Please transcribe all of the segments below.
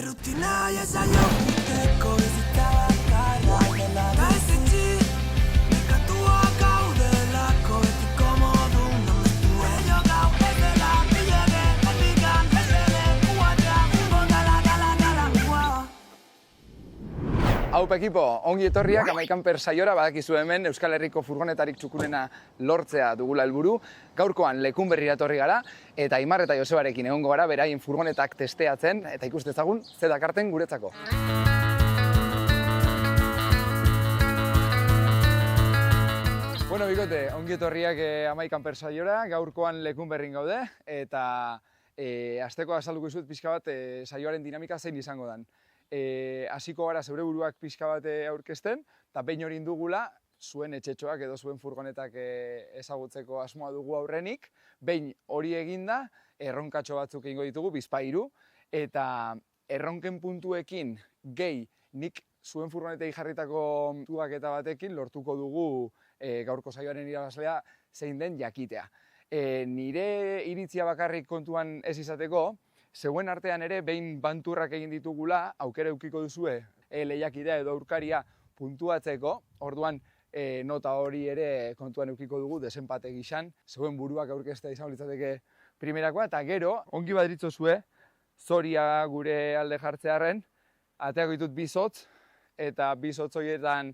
Errutina jasaio guteko bizitza bakarra dela gaizitzi nekatua gaudelako betiko modun namestu ello gau ez dela bilege erdikan ez dele kuatra gala ua. Haupa ekipo, ongi etorriak Amaikan Per saiora, badakizu hemen Euskal Herriko furgonetarik txukunena lortzea dugula helburu. Gaurkoan lekun berrira etorri gara, eta Aimar eta Josebarekin egongo gara beraien furgonetak testeatzen, eta ikus dezagun ze dakarten guretzako. Bueno, bikote, ongi etorriak Amaikan Per saiora, gaurkoan lekun berrin gaude, eta hasteko azalduko izut pixka bat saioaren dinamika zein izango dan. Hasiko gara zeure buruak pixka bat aurkezten, eta behin hori indugula, zuen etxetxoak edo zuen furgonetak ezagutzeko asmoa dugu aurrenik, behin hori eginda, erronkatxo batzuk egingo ditugu, bizpahiru, eta erronken puntuekin gehi nik zuen furgonetei jarritako puntuaketa batekin lortuko dugu gaurko saioaren irabazlea zein den jakitea. Nire iritzia bakarrik kontuan ez izateko, zeuen artean ere, behin banturrak egin ditugula, aukera eukiko duzue lehiakidea edo aurkaria puntuatzeko, orduan nota hori ere kontuan eukiko dugu desenpate gixan, zeuen buruak aurkeztea izango litzateke primerakoa, eta gero, ongi badritzo zue, zoria gure alde jartzearren, ateako ditut bizotz, eta bizotz horietan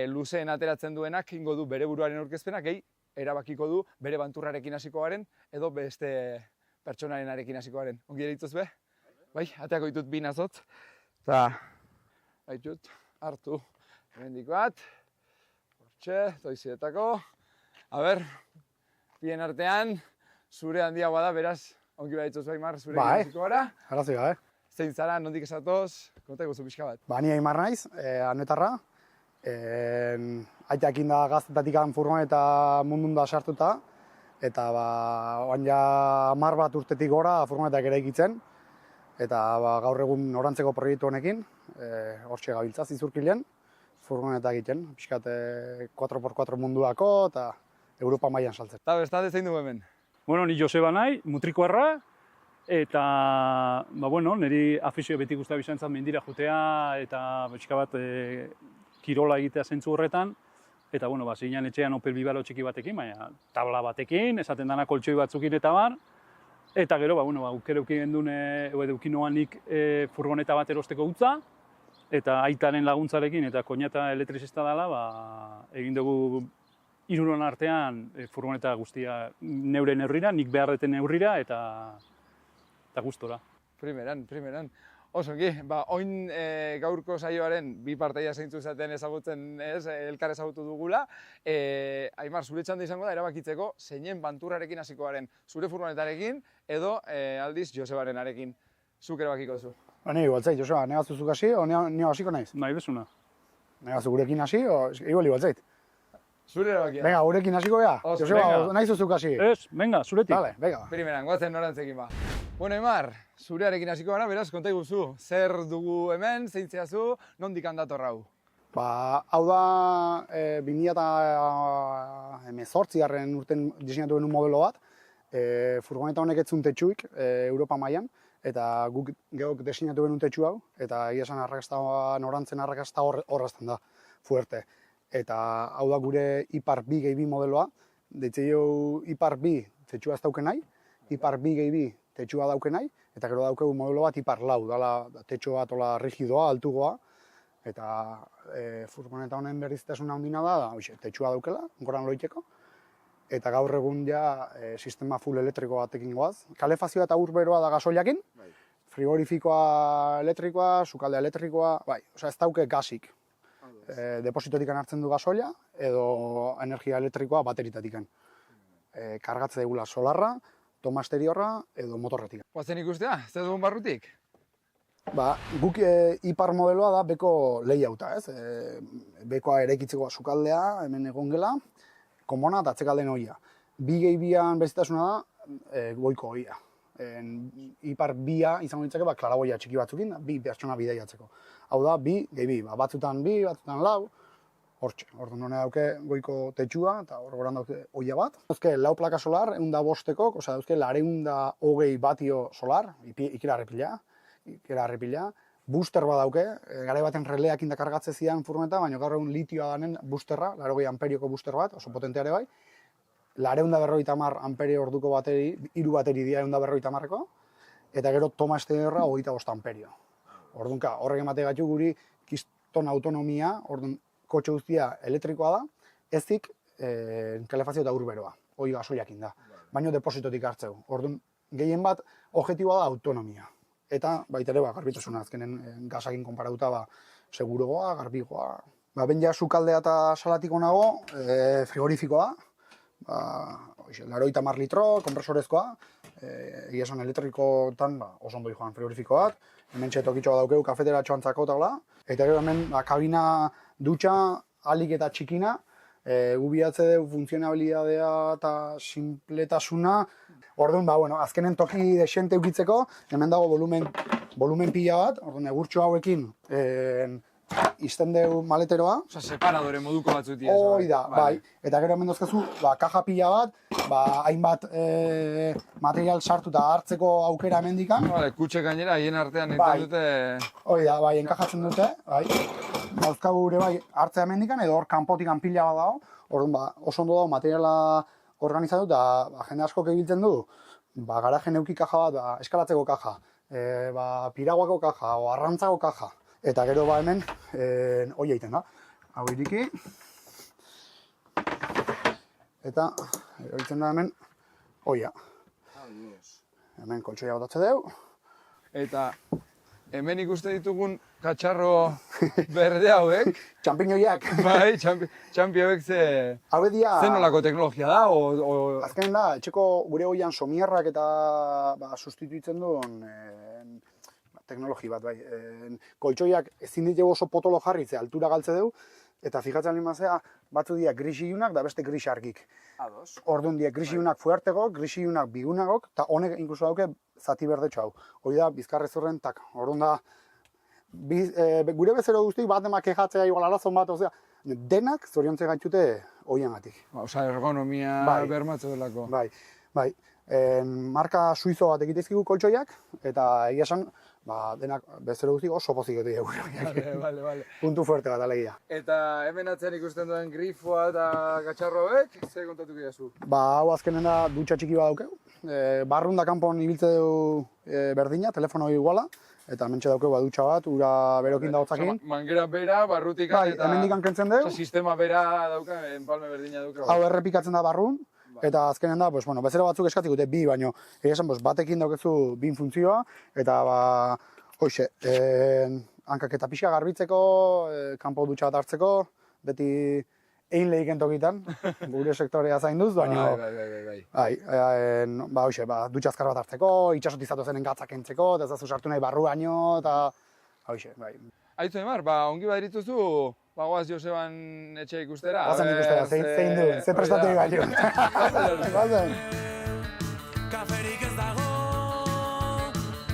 luzeen ateratzen duenak, ingo du bere buruaren aurkezpenak, gehi erabakiko du bere banturrarekin hasiko garen, edo beste pertsonarenarekin hasiko garen. Ongi derituz be? Bai, ateako ditut bi nazotz. Eta, baitut, hartu, hemendik bat. Hortxe, toizietako. A ber, bien artean, zure handiagoa da, beraz, ongi badituz Aimar, zure hasiko gara. Arrazi gabe. Zein zara, nondik esatoz, konta iguzu pixka bat. Ni Aimar naiz, anoetarra. Aiteak inda gaztetatik furgoneta mundun da sartuta. Eta oan ja 10 bat urtetik gora furgonetak eraikitzen. Eta gaur egun orantzeko proiektu honekin, hortxe gabiltza zizurkilen, furgonetak egiten. Piskat 4x4 munduako eta Europa mailan saltzen. Eta bestalde zein dugu hemen? Bueno, ni Joseba nahi, mutrikoarra, eta niri afizio beti guztia bizantzat mendira jutea eta pixka bat kirola egitea zentzu horretan. Eta, zinean etxean Opel Vivaro txiki batekin, baina tabla batekin, esaten dana koltxoi batzukin eta bar. Eta gero, aukera eukin gendun, edo eukinoan nik furgoneta bat erosteko utza, eta aitaren laguntzarekin eta koñata elektrizista dela, egin dugu hiruron artean furgoneta guztia neure neurrira, nik behar deten neurrira eta gustora. Primeran. Osongi, oin gaurko saioaren bi parteia zeintzu zaten ezagutzen ez, elkar ezagutu dugula. Aimar, zure txanda izango da erabakitzeko zeinen banturrarekin hasiko garen, zure furgonetarekin edo aldiz Josebarenarekin. Zuk erabakiko duzu. Ni igualtzait, Joseba, negazu zuk hasi, o nio hasiko naiz? Nahi bezuna. Negazu gurekin hasi, o igualtzait? Zure erabakia. Venga, gurekin hasiko gea? Joseba, nahi zuzuk hasi? Ez, venga, zuretik. Vale, venga. Primeran, goazen norantzekin ba. Bueno, Aimar, zurearekin hasiko gara, beraz, konta iguzu, zer dugu hemen, zeintzeazu, nondik handator hau? Hau da 2018 urten diseinatu genuen modelo bat, furgoneta honek etzun tetxuik Europa mailan, eta guk geok diseinatu genuen tetxu hau, eta egia esan norantzen arrakasta horrazten da, fuerte. Eta hau da gure Ipar 2x2 modeloa, deitzeio Ipar 2 tetxua ez dauken nahi, Ipar 2x2 tetxua dauken nahi, eta gero daukegu modelo bat Ipar 4, dala tetxo bat ola rigidoa, altugoa, eta furgoneta honen berriztasuna handina da, tetxua daukela, goran loiteko, eta gaur egun ja sistema full elektriko batekin goaz. Kalefazioa eta urberoa da gasoiliakin, frigorifikoa elektrikoa, sukaldea elektrikoa, ez dauke gasik. Depositotik hartzen du gasoila edo energia elektrikoa bateritatik. Kargatze dugula solarra, toma exteriorra edo motorretik. Guazen ikustea, zer dugun barrutik? Guk Ipar modeloa da beko lehauta, ez? Bekoa eraikitzeko sukaldea, hemen egon gela, konbona eta atzekalden ohia. 2x2an bezitasuna da goiko ohia. Ipar 2a izango ditzake klaraboia txiki batzukin, bi pertsona bidaiatzeko. Hau da, 2x2, batzutan 2, batzutan 4, hortxe. Orduan hone dauke goiko tetxua eta hor goran dauke ohia bat. Dauzke 4 plaka solar, 105, dauzke 220 batio solar, ikera errepila, booster badauke, garai baten releak indakargatze zidan furgoneta, baina gaur egun litioa danen boosterra, 80 amperioko booster bat, oso potentea ere bai, 250 amperio orduko bateri, 3 bateri dira 250ko, eta gero toma exteriorra 25 amperio. Orduan, horrek emate gaitu guri kiston autonomia, orduan, kotxe guztia elektrikoa da, ezik kalefazio eta urberoa, hori gasoiakin da, baino depositotik hartzeu. Orduan, gehien bat, objektiboa da autonomia. Eta baita ere, garbitasuna azkenen gasakin konparatuta, seguroa, garbigoa. Ben ja sukaldea eta salatiko nago, frigorifikoa, 80 litro, kompresorezkoa, egia esan elektrikotan oso ondo joan frigorifikoak, hemen txetokitxoa daukeu kafetera txoantzako eta gero hemen kabina dutxa alik eta txikina, gubiatze du funtzionabilidadea eta simpletasuna. Orduan, azkenen toki desente eukitzeko, hemen dago volumen pila bat, orduan egurtxo hauekin izten dugu maleteroa. Osa, separadore moduko batzuk dira. Hoi da, bai. Eta gero hemen dozkazu, kaja pila bat, hainbat material sartu eta hartzeko aukera hemendikan. Vale, kutxe gainera, hien artean egiten dute... Hoi da, bai, enkajatzen dute, bai. Dauzkagu gure bai hartzea hemendikan, edo hor kanpotikan pila bat dago. Orduan, oso ondo dago materiala organizatu eta jende askok ebiltzen du, garajen euki kaja bat, eskalatzeko kaja, piraguako kaja, o arrantzako kaja. Eta gero hemen, hoi egiten da. Hau iriki. Eta, egiten da hemen, hoia. Hemen koltsoia botatze dugu. Eta hemen ikusten ditugun katxarro berde hauek. Txampiñoiak. Bai, txampi hauek zen nolako teknologia da? Azkenen da, etxeko gure hoian somierrak eta sustituitzen duen teknologi bat, bai. Koltsoiak ezin ditugu oso potolo jarri, ze altura galtze dugu, eta fijatzen limazea, batzu dira gris ilunak da beste gris argik. Orduan dira gris ilunak fuertegok, gris ilunak bigunagok, eta honek inkluso dauke zati berdetxo hau. Hori da, bizkarrezurren tak. Orduan da, gure bezero guztik bat emak kejatzea igual arazon bat, osea, denak zoriontze gaitute hoiengatik. Osa, ergonomia bermatze delako. Bai. Marka suizo bat egitezkigu koltsoiak, eta egia esan, denak bezero guztik oso pozik edo gure. Vale. Puntu fuerte bat alegia. Eta hemen atzean ikusten duen grifoa eta gatxarroek, ze kontatuko diazu? Hau azkenen da dutxa txiki bat daukeu. Barrun da kanpon ibiltze du berdina, telefono iguala, eta mentxe daukeu dutxa bat, ura berokin dautzakin. Mangera bera, barrutikan eta... hemendikan kentzen dugu. Sistema bera dauka, enpalme berdina dauka. Hau errepikatzen da barrun. Eta azkenen da, bezero batzuk eskatik dute bi, baino esan batekin daukezu bin funtzioa, eta hoxe, hankak eta pixa garbitzeko, kanpo dutxa bat hartzeko, beti egin lehiken tokitan, gure sektorea zainduz, baino... Hoxe, dutxa azkar bat hartzeko, itxasotizatu zenen gatzak entzeko, eta ez dazu sartu nahi barru baino, eta hoxe, bai. Aizu Emar, ongi badituzu, goaz Joseban etxe ikustera. Goazen ikustera, zein du, ze prestatu egin Goazen. Kaferik ez dago,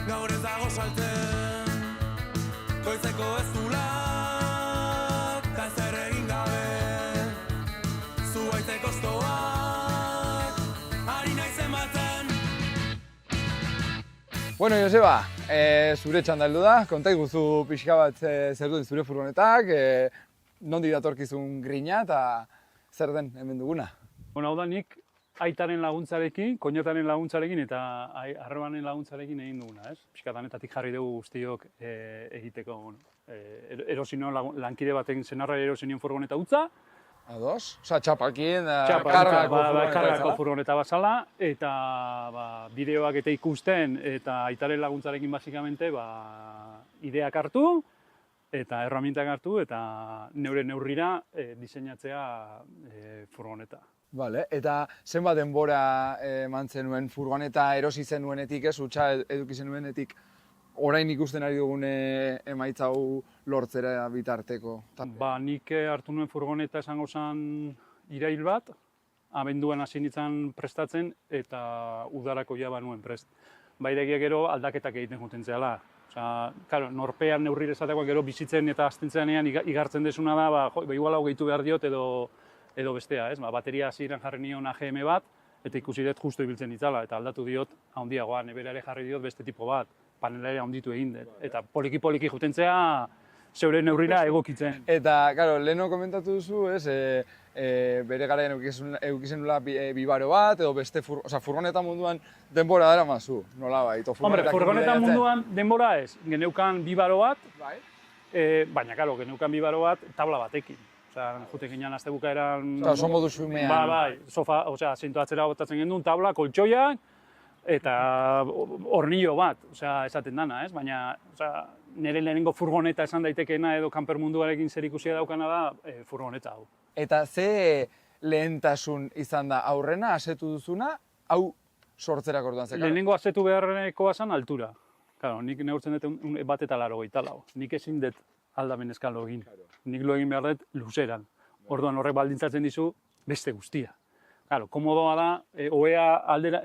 gaur ez dago salten, goizeko ez zulak, ta zer egin gabe, zuaitzeko ztoak, ari naiz ematen. Bueno, Joseba, zure txanda heldu da, konta iguzu pixka bat zer duen zure furgonetak, nondi datorkizun grina eta zer den hemen duguna? Hau da nik aitaren laguntzarekin, koinotaren laguntzarekin eta harremanen laguntzarekin egin duguna, ez? Pixkatanetatik jarri dugu guztiok egiteko, erosino lankide baten senarra erosinion furgoneta utza. Ados? Osa, txapakin, kargako furgoneta bazala, eta bideoak eta ikusten, eta aitaren laguntzarekin basikamente ideak hartu, eta erramientak hartu, eta neure neurrira diseinatzea furgoneta. Vale, eta zenbat denbora eman zenuen furgoneta erosi zenuenetik, utxa eduki zenuenetik, orain ikusten ari dugun emaitza hau lortzera bitarteko? Nik hartu nuen furgoneta esango zen irail bat, abenduan hasi nintzen prestatzen eta udarako ja nuen prest. Bairegia gero aldaketak egiten juten zehala. Norpean neurrire esatekoak gero bizitzen eta aztentzeanean igartzen desuna da, igual hau gehitu behar diot edo bestea, ez? Bateria hasieran jarri nion AGM bat, eta ikusi dut justu ibiltzen ditzala, eta aldatu diot handiagoan, eberare jarri diot beste tipo bat. panelera onditu egin dut. Eta poliki jutentzea zeure neurrira egokitzen. Eta, claro, leheno komentatu duzu, ez, bere garaian eukizen nula bibaro bat, edo beste, furgoneta munduan denbora dara mazu, nola bai. Hombre, furgoneta munduan denbora ez, geneukan bibaro bat, Bai. baina, claro, geneukan bibaro bat tabla batekin. Juten ginean azte bukaeran... Oso modu xumean. Bai, sofa, asinto atzera botatzen genuen, tabla, koltsoiak, eta hornillo bat, esaten dana, ez? Baina, nire lehenengo furgoneta esan daitekeena edo kanper munduarekin zer ikusia daukana da furgoneta hau. Eta ze lehentasun izan da aurrena, asetu duzuna, hau sortzerak orduan zekara? Lehenengo asetu beharrekoa zen altura. Claro, nik neurtzen dut 1,84 m. Nik ezin dut aldamen eskalo egin. Nik lo egin behar dut luzeran. Orduan horrek baldintzatzen dizu beste guztia. Claro, komodoa da, ohea aldera,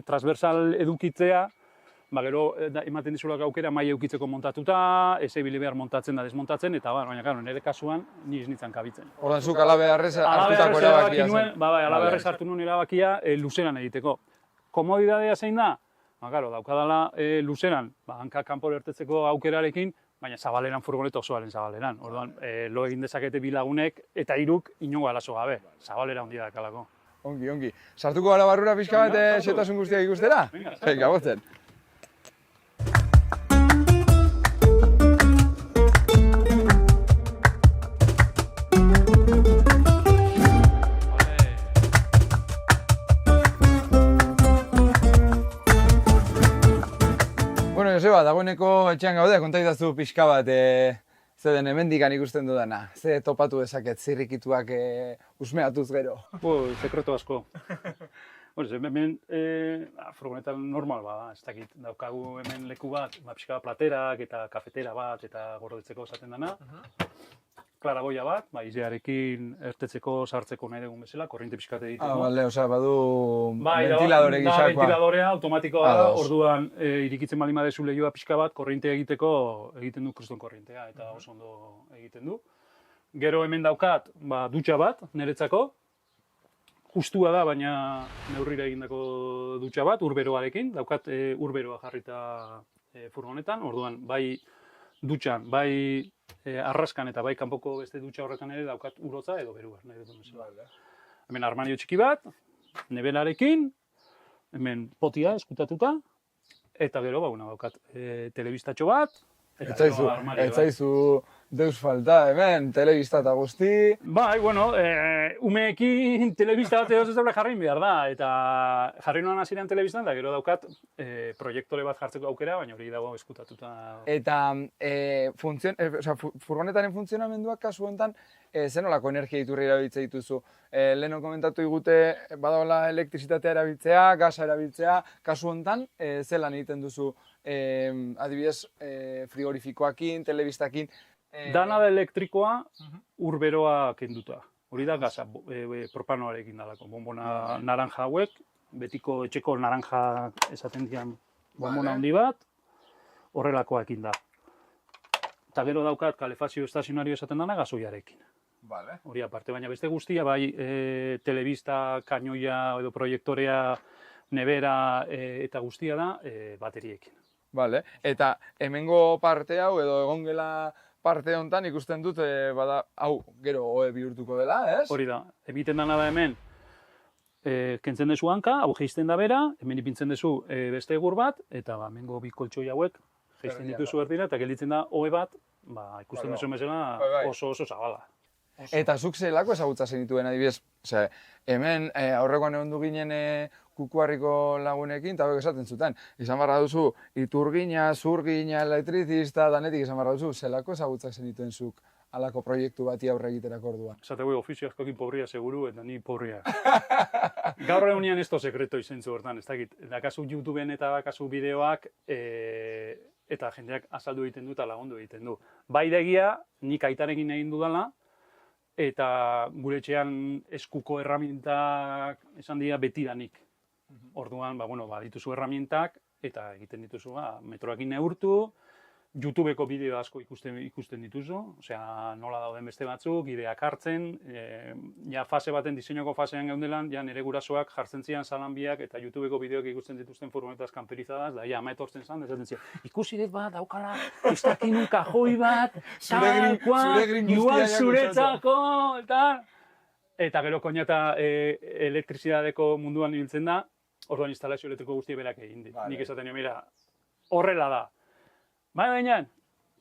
transversal edukitzea, gero ematen dizulak aukera mai eukitzeko montatuta, ez ebili behar montatzen da desmontatzen, eta baina, claro, nire kasuan ni ez nintzen kabitzen. Orduan zuk alabeharrez hartutako erabakia zen. Alabeharrez hartu nuen erabakia luzeran egiteko. Komodidadea zein da? Claro, daukadala luzeran, hanka kanpo ertetzeko aukerarekin, baina zabaleran furgoneta osoaren zabaleran. Orduan, lo egin dezakete bi lagunek eta 3 inongo arazo gabe. Zabalera handia dakalako. Ongi. Sartuko gara barrura pixka bat xetasun guztiak ikustera? Venga, botzen. Bueno, Joseba, dagoeneko etxean gaude, kontaitazu pixka bat zeden hemendikan ikusten dudana. Ze topatu dezaket zirrikituak usmeatuz gero? Sekreto asko. Hemen furgonetan normal bada, ez dakit, daukagu hemen leku bat, pixka bat platerak eta kafetera bat eta gordetzeko esaten dana. Klaraboia bat, izearekin ertetzeko, sartzeko nahi dugun bezala, korriente pixkat egiteko. Bale, badu ventiladore gisakoa. Ventiladorea automatikoa da, orduan irikitzen baldin badezu lehioa pixka bat, korriente egiteko egiten du kriston korrientea, eta oso ondo egiten du. Gero hemen daukat, dutxa bat, niretzako. Justua da, baina neurrira egindako dutxa bat, urberoarekin. Daukat urberoa jarrita furgonetan, orduan bai dutxan, bai arraskan eta bai kanpoko beste dutxa horretan ere daukat urotza edo berua, nahi dut bezala. Hemen armario txiki bat, nebelarekin, hemen potia eskutatuta, eta gero daukat telebistatxo bat. Ez zaizu deus falta, hemen, telebista eta guzti. Bai, umeekin telebista bat edo ez jarri behar da, eta jarri noan hasieran telebistan, eta gero daukat proiektore bat jartzeko aukera, baina hori dago eskutatuta. Eta furgonetaren funtzionamenduak kasu honetan, zenolako energia iturri erabiltzea dituzu? Leheno komentatu digute, badagoela elektrizitatea erabiltzea, gasa erabiltzea, kasu honetan, zelan egiten duzu adibidez frigorifikoakin, telebistakin? Dana da elektrikoa urberoa kenduta. Hori da gaza, propanoarekin dalako. Bonbona naranja hauek, betiko etxeko naranja esaten dian bonbona handi bat, horrelakoekin da. Eta gero daukat kalefazio estazionario esaten dana gasoiarekin. Hori aparte, baina beste guztia, bai telebista, kainoia edo proiektorea, nebera eta guztia da bateriekin. Eta hemengo parte hau edo egongela parte honetan ikusten dut, hau gero oe bihurtuko dela, ez? Hori da, egiten dana da hemen, kentzen dezu hanka, hau geizten da bera, hemen ipintzen dezu beste egur bat, eta hemengo bi koltsoi hauek geizten dituzu berdira, eta gelditzen da oe bat, ikusten dezu bezala oso zabala. Eta zuk zelako ezagutza zenituen adibidez, hemen aurrekoan egon du ginen Kukuarriko lagunekin, eta hauek esaten zuten. Izan barra duzu, iturgina, zurgina, elektrizista, danetik izan barra duzu, zelako ezagutza zenituen zuk halako proiektu bati aurre egiterako orduan. Esateko ofizio askokin pobria seguru, eta ni pobria. Gaur egunean ez to sekreto izentzu hortan, ez dakit. Dakazu YouTubeen eta dakazu bideoak, eta jendeak azaldu egiten du eta lagundu egiten du. Bai degia, nik aitarekin egin dudala, eta gure etxean eskuko erramintak esan dira betidanik. Orduan, dituzu erramientak, eta egiten dituzu metroakin neurtu, YouTubeko bideo asko ikusten dituzu, osea, nola dauden beste batzuk, ideak hartzen, ja fase baten, diseinuko fasean geundelan, ja nire gurasoak jartzen zian salanbiak eta YouTubeko bideoak ikusten dituzten furgonetas kamperizadas, da ja ama etortzen zan, esaten zian, ikusi dut bat, daukala, ez dakinun kajoi bat, Zure grin guztia zuretzako, eta gero koñata elektrizidadeko munduan ibiltzen da, orduan instalazio elektriko guztia berak egin dit. Nik esaten nio, mira, horrela da. Baina,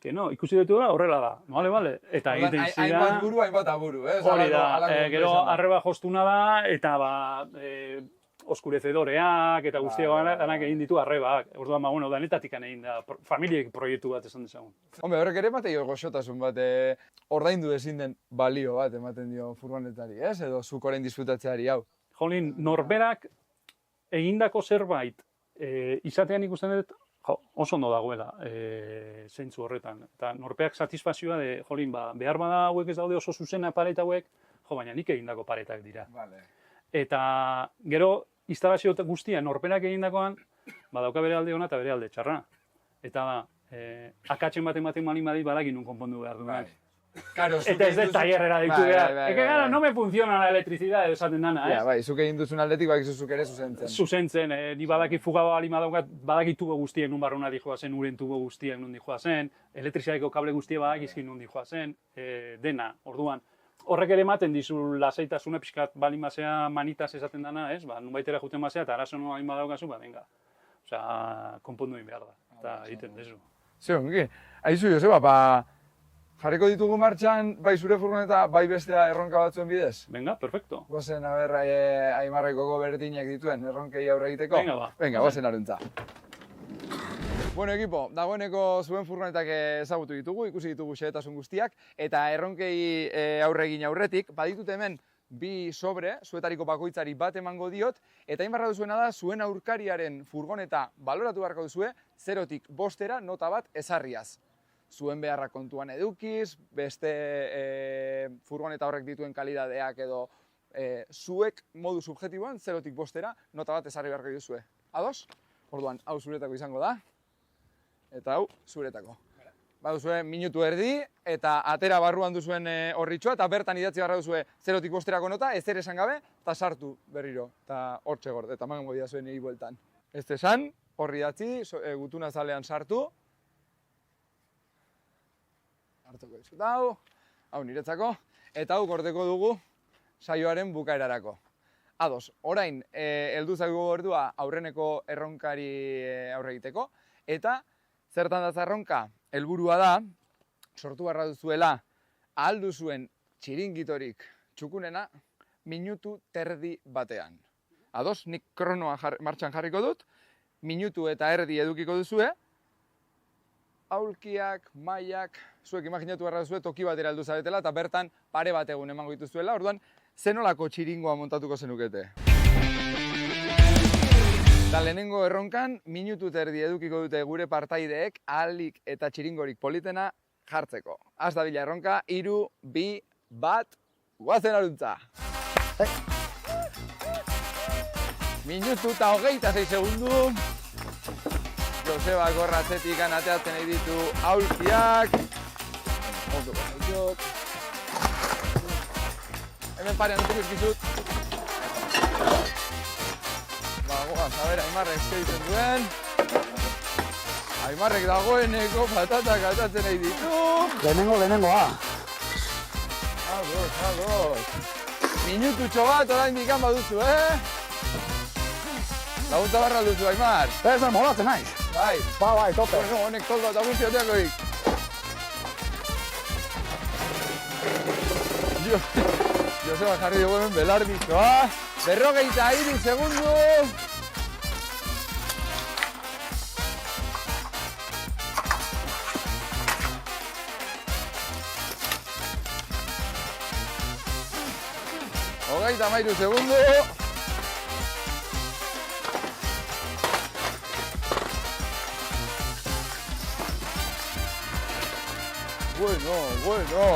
que no, ikusi dutu da, horrela da. Bale. Eta egiten zira... Hainbat buru, hainbat aburu, eh? Hori da, gero arreba jostuna da, eta oskurecedoreak eta guztiak danak egin ditu arrebak. Orduan, bueno, danetatik egin da, familiek proiektu bat esan dezagun. Hombre, horrek ere ematen dio goxotasun bat, ordaindu ezin den balio bat ematen dio furgonetari, ez? Edo zuk orain disfrutatzeari, hau. Jolin, norberak egindako zerbait izatean ikusten dut, oso ondo dagoela zeintzu horretan. Eta norpeak satisfazioa jolin, behar bada hauek ez daude oso zuzena paret hauek, baina nik egindako paretak dira. Eta gero, instalazio guztia norperak egindakoan, badauka bere alde ona eta bere alde txarra. Eta akatzen bat ematen malin badit badaki nun konpondu behar duen. Eta ez dut taierrera ditu behar. Eke gara, no me funciona la electricidad esaten dana, ez? Bai, zuk egin duzun aldetik bakizu zuk ere zuzentzen. Zuzentzen, ni badaki fuga balima daukat, badaki tubo guztiek nun barruna dijoa zen, uren tubo guztiek nun dijoa zen, elektrizadeko kable guztiek badakizkin nun dijoa zen, dena, orduan. Horrek ere ematen dizu lasaitasuna pixkat balin basea manitas esaten dana, ez? Nun baitera juten basea eta arazo nun balin badaukazu, venga. Osea, konpondu egin behar da, eta egiten dezu. Ze ongi, aizu Joseba, jarriko ditugu martxan, bai zure furgoneta, bai bestea erronka batzuen bidez? Venga, perfecto. Gozen, Aimarreko berdinak dituen erronkei aurre egiteko? Venga, ba. Venga, gozen aruntza. Bueno, ekipo, dagoeneko zuen furgonetak ezagutu ditugu, ikusi ditugu xehetasun guztiak, eta erronkei aurre egin aurretik, baditut hemen bi sobre, zuetariko bakoitzari bat emango diot, eta hain barra duzuena da, zuen aurkariaren furgoneta baloratu beharko duzue, 0-tik 5 nota bat ezarriaz. Zuen beharra kontuan edukiz, beste furgoneta horrek dituen kalidadeak edo zuek modu subjetiboan 0-tik 5 nota bat ezarri beharko duzue. Ados? Orduan, hau zuretako izango da, eta hau zuretako. Baduzue minutu erdi, eta atera barruan duzuen horritxoa, eta bertan idatzi barra duzue 0-tik 5 nota, ezer esan gabe, eta sartu berriro, eta hortxe gorde, eta mango dira zuen egi bueltan. Ez esan, horri idatzi, gutuna zalean sartu, hartuko dizut hau niretzako, eta hau gordeko dugu saioaren bukaerarako. Ados, orain, heldu zaigu ordua aurreneko erronkari aurre egiteko, eta zertan datza erronka, helburua da, sortu barra duzuela, ahal duzuen txiringitorik txukunena, minutu terdi batean. Ados, nik kronoa martxan jarriko dut, minutu eta erdi edukiko duzue, aulkiak, mailak, zuek imaginatu barra duzue toki batera heldu zaretela eta bertan pare bat egun emango dituzuela, orduan zenolako txiringoa montatuko zenukete. Eta lehenengo erronkan, minutu terdi edukiko dute gure partaideek ahalik eta txiringorik politena jartzeko. Az da bila erronka, 3, 2, 1, guazen aruntza! Minutu eta 26 segundu. Joseba gorratzetik anateatzen nahi ditu aulkiak. Ondo gozaitot. Hemen parean dut izkizut. Goaz, a ber, Aimarrek egiten duen. Aimarrek dagoeneko patatak atatzen nahi ditu. Lehenengoa. Ados. Minututxo bat orain dikan baduzu, Laguntza barra duzu, Aimar. Ez, molatzen naiz. Bai. Bai, tope. Bueno, honek toldo eta guztioteakoik. Joseba jarri dugu hemen belarditzoa. 53 segundu. Hogeita 13 segundu. Bueno.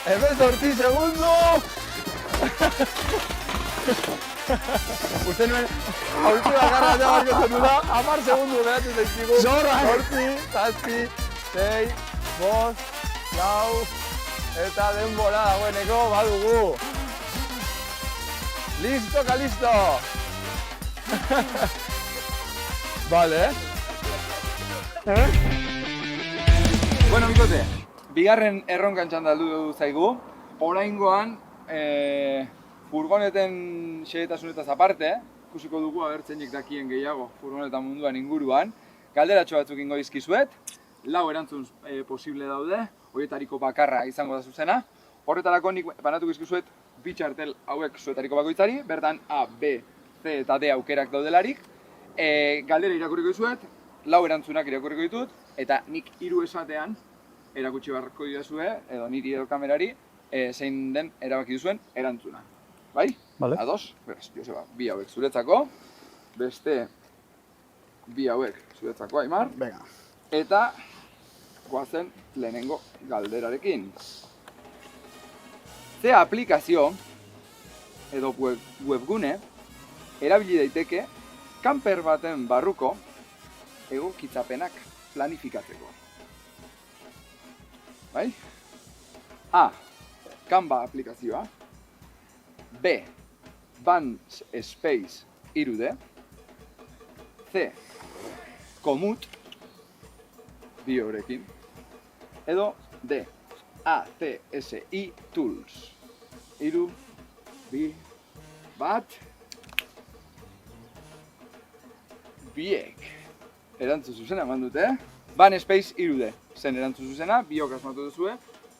Hemen 14 segundu. Uste nuen, aurki bakarra eta barko zenula, 10 segundu behatu zaizkigu. Zorra! 8, 7, 6, 5, 4, eta denbora dagoeneko badugu. Listo, kalisto! Vale, Bueno, bikote, bigarren erronkan txandaldu zaigu. Oraingoan, furgoneten xehetasunetaz aparte, ikusiko dugu abertzeinek dakien gehiago furgoneta munduan inguruan. Galderatxo batzuk ingo dizkizuet, 4 erantzun posible daude, horietariko bakarra izango da zuzena. Horretarako nik banatu dizkizuet 2 txartel hauek zuetariko bakoitzari, bertan A, B, C eta D aukerak daudelarik. Galdera irakurriko dizuet, 4 erantzunak irakurriko ditut, eta nik 3 esatean erakutsi beharko didazue, edo niri edo kamerari, zein den erabaki duzuen erantzuna. Bai? Vale. Ados? Beraz, Joseba, 2 hauek zuretzako, beste 2 hauek zuretzako, Aimar. Venga. Eta goazen lehenengo galderarekin. Ze aplikazio edo webgune erabili daiteke camper baten barruko egokitzapenak planifikatzeko. Bai? A. Canva aplikazioa. B. Vans Space 3D. C. Komoot 2 horrekin. Edo D. ATSI Tools. 3, 2, 1. Biek. Erantzun zuzena eman dute. Van Space 3D. Zen erantzun zuzena, biok asmatu duzue.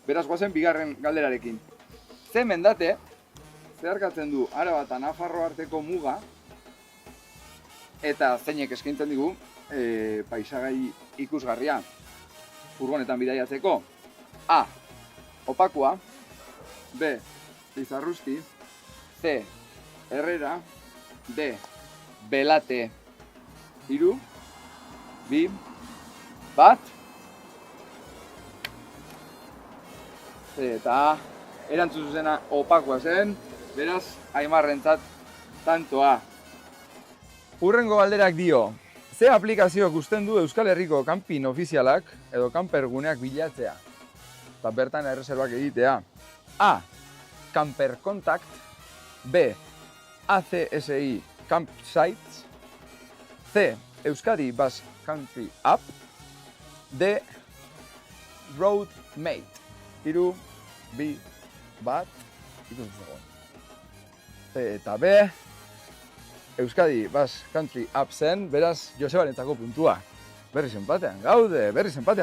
Beraz goazen bigarren galderarekin. Ze mendate, zeharkatzen du Araba eta Nafarroa arteko muga, eta zeinek eskaintzen digu paisagai ikusgarria furgonetan bidaiatzeko. A. Opakua. B. Lizarrusti. C. Herrera. D. Belate. 3, 2, 1. Eta erantzun zuzena opakua zen, beraz, Aimarrentzat tantoa. Hurrengo galderak dio, ze aplikazioak uzten du Euskal Herriko kanpin ofizialak edo kanperguneak bilatzea? Eta bertan erreserbak egitea. A. Camper Contact. B. ACSI Campsites. C. Euskadi Bus Country App. D. Roadmate. 3, 2, 1. Ikusten zegoen. C eta B. Euskadi Bus Country App zen, beraz Josebarentzako puntua. Berriz enpatean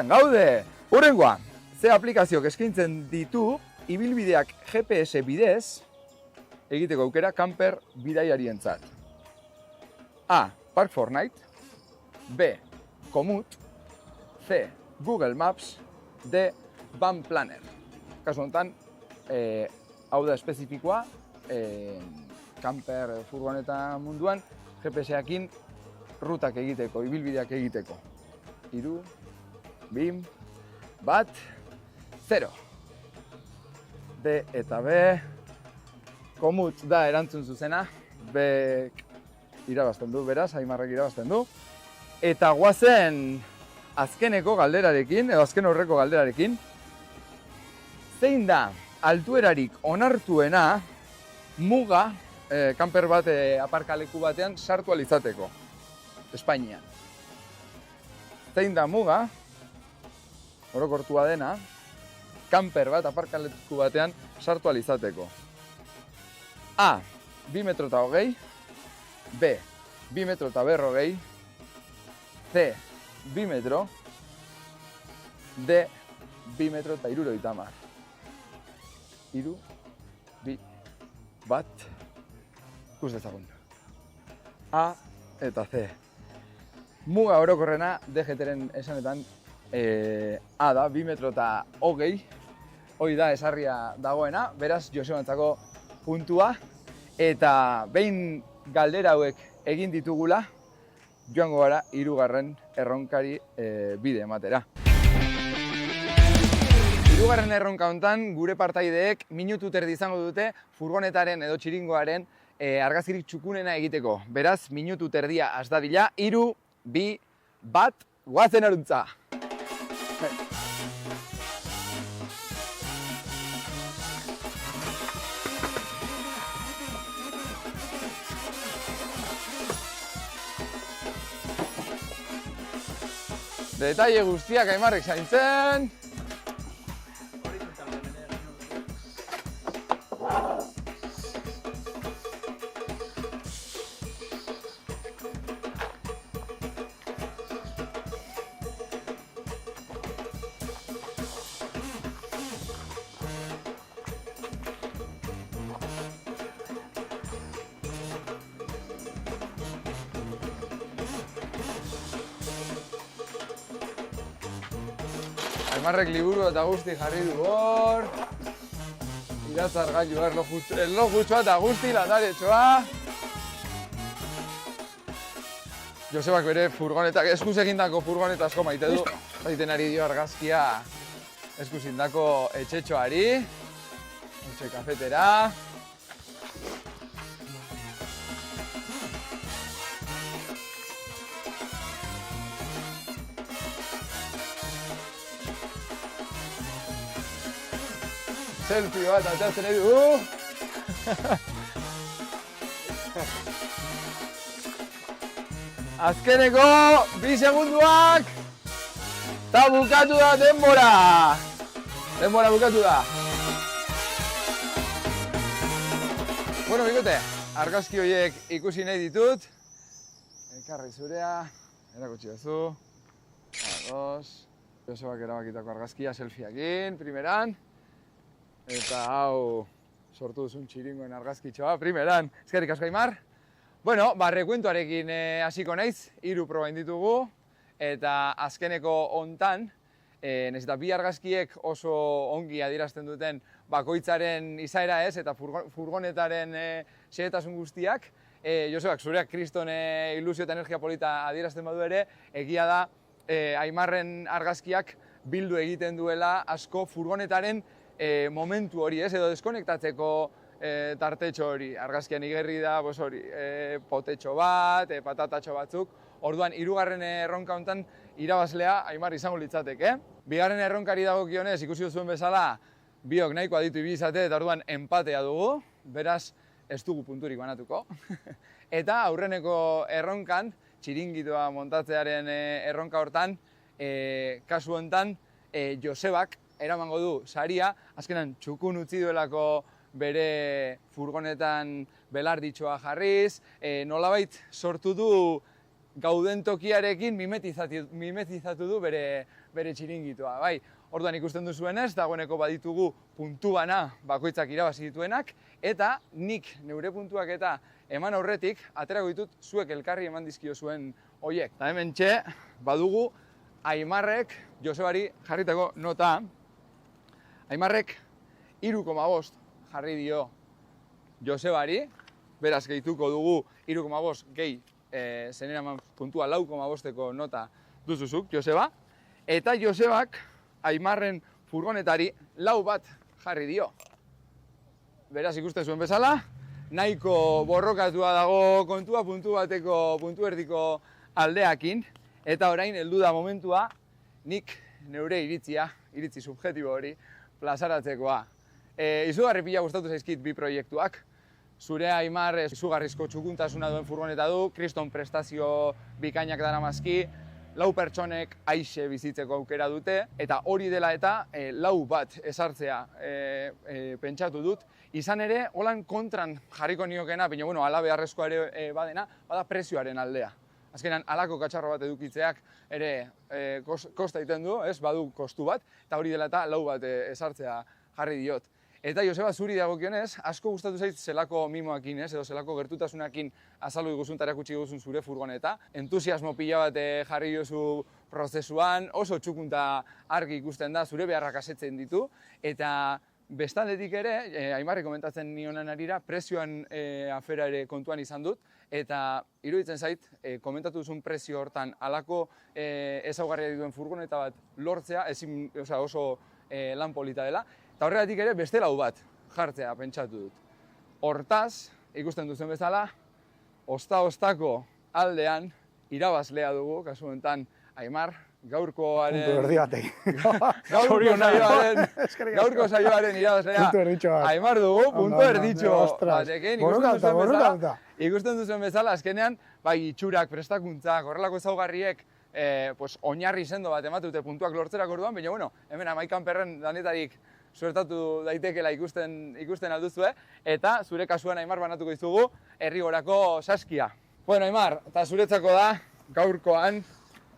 gaude! Hurrengoa, ze aplikazioak eskaintzen ditu ibilbideak GPS bidez egiteko aukera camper bidaiarientzat. A. Park Fortnite. B. Komoot. C. Google Maps. D. Van Planner. Kasu honetan, hau da espezifikoa, camper furgoneta munduan, GPS-ekin rutak egiteko, ibilbideak egiteko. 3, 2, 1, 0. D eta B. Komoot da erantzun zuzena, B irabazten du, beraz, Aimarrek irabazten du. Eta guazen azkeneko galderarekin, edo azken horreko galderarekin, zein da altuerarik onartuena muga kanper bat aparkaleku batean sartu alizateko, Espainian. Zein da muga, orokortua dena, kanper bat aparkaleku batean sartu alizateko. A. 2,20 metro. B. 2,40 metro. C. 2 metro. D. 2,70 metro. 3, 2, 1. Ikus dezagun. A eta C. Muga orokorrena DGT-ren esanetan A da, 2,20 metro. Hoi da esarria dagoena, beraz Josebantzako puntua. Eta behin galdera hauek egin ditugula, joango gara 3. erronkari bide ematera. 3. erronka hontan gure partaideek minutu terdi izango dute furgonetaren edo txiringoaren argazkirik txukunena egiteko. Beraz, minutu terdia has dadila, 3, 2, 1, goazen aruntza! Detaile guztiak Aimarrek zaintzen. Aimarrek liburu eta guzti jarri du hor. Iratzar gailua, erlojutxoa eta guzti landaretxoa. Josebak bere furgonetak, eskuz egindako furgoneta asko maite du. Zaiten ari dio argazkia eskuz egindako etxetxoari. Etxe kafetera. Selfie bat atzatzen edu. Azkeneko 2 segunduak. Ta bukatu da denbora. Denbora bukatu da. Bueno, bikote, argazki horiek ikusi nahi ditut. Ekarri zurea, erakutsi dazu. Josebak erabakitako argazkia selfieekin, primeran. Eta hau sortu duzun txiringoen argazkitxoa, primeran. Eskerrik asko Aimar. Bueno, rekuentuarekin hasiko naiz, 3 proba ditugu. Eta azkeneko hontan, nahiz eta bi argazkiek oso ongi adierazten duten bakoitzaren izaera ez, eta furgonetaren xehetasun guztiak. Josebak, zureak kriston ilusio eta energia polita adierazten badu ere, egia da Aimarren argazkiak bildu egiten duela asko furgonetaren momentu hori, ez, edo deskonektatzeko tartetxo hori. Argazkian igerri da, potetxo bat, patatatxo batzuk. Orduan, 3. erronka hontan irabazlea Aimar izango litzateke. 2. erronkari dagokionez, ikusi duzuen bezala, biok nahiko aditu ibizate eta orduan enpatea dugu, beraz ez dugu punturik banatuko. Eta aurreneko erronkan, txiringitoa montatzearen erronka hortan, kasu hontan, Josebak eramango du saria, azkenan txukun utzi duelako bere furgonetan belarditxoa jarriz, nolabait sortu du gauden tokiarekin mimetizatu du bere txiringitoa. Bai, orduan ikusten duzuenez, dagoeneko baditugu puntu bana bakoitzak irabazi dituenak, eta nik neure puntuak eta eman aurretik, aterako ditut zuek elkarri eman dizkio zuen hoiek. Eta hemen txe, badugu Aimarrek Josebari jarritako nota. Aimarrek 3,5 jarri dio Josebari, beraz gehituko dugu 3,5 gehi zenera eman puntua 4,5eko nota duzuzuk, Joseba. Eta Josebak Aimarren furgonetari 4 bat jarri dio. Beraz ikuste zuen bezala, nahiko borrokatua dago kontua puntu erdiko aldeakin. Eta orain heldu da momentua, nik neure iritzi subjektibo hori, plazaratzekoa. Izugarri pila gustatu zaizkit bi proiektuak. Zure Aimar izugarrizko txukuntasuna duen furgoneta du, kriston prestazio bikainak daramazki, 4 pertsonek aixe bizitzeko aukera dute, eta hori dela eta 4 bat ezartzea pentsatu dut. Izan ere, holan kontran jarriko niokena, baina ala beharrezkoa ere badena, bada prezioaren aldea. Azkenan, halako katxarro bat edukitzeak ere kosta egiten du, badu kostu bat, eta hori dela eta 4 bat ezartzea jarri diot. Eta Joseba, zuri dagokionez, asko gustatu zait zelako mimoakin, edo zelako gertutasunakin azaldu diguzun eta erakutsi diguzun zure furgoneta. Entusiasmo pila bat jarri diozu prozesuan, oso txukunta argi ikusten da, zure beharrak asetzen ditu, eta bestaldetik ere, Aimarri komentatzen nionen arira, prezioan afera ere kontuan izan dut, eta iruditzen zait, komentatu duzun prezio hortan halako ezaugarria dituen furgoneta bat lortzea, oso lan polita dela, eta horregatik ere beste 4 bat jartzea pentsatu dut. Hortaz, ikusten duzen bezala, ozta-oztako aldean irabazlea dugu, kasu honetan Aimar, gaurkoaren... Puntu erdi batek. Gaurko saioaren irabazlea Aimar dugu, puntu erditxo batekin. Ikusten duzen bezala, azkenean, bai itxurak, prestakuntzak, horrelako ezaugarriek pues, oinarri sendo bat ematute puntuak lortzerak orduan, baina bueno, hemen Amaikan perren danetarik suertatu daitekela ikusten alduzue, eta zure kasuan Aimar banatuko dizugu Herrigorako saskia. Bueno, Aimar, eta zuretzako da gaurkoan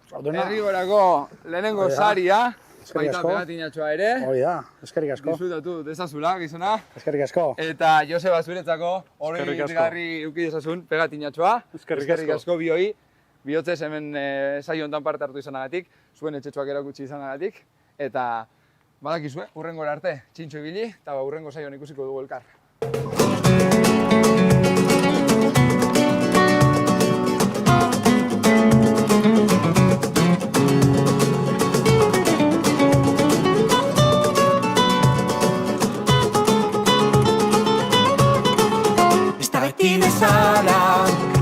Herrigorako lehenengo saria, baita pegatinatxoa ere. Hoi da, eskerrik asko. Disfrutatu dezazula, gizona. Eskerrik asko. Eta Joseba zuretzako hori garri uki dezazun pegatinatxoa. Eskerrik asko bioi. Bihotzez hemen saio hontan parte hartu izanagatik, zuen etxetxoak erakutsi izanagatik. Eta badakizue, hurrengora arte, txintxo ibili, eta hurrengo saioan ikusiko dugu elkar.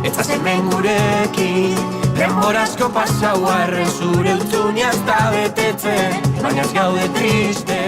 Estaz hemen gurekin, denborazko pasau arren zure utzunia ez da betetzen, baina ez gaude triste.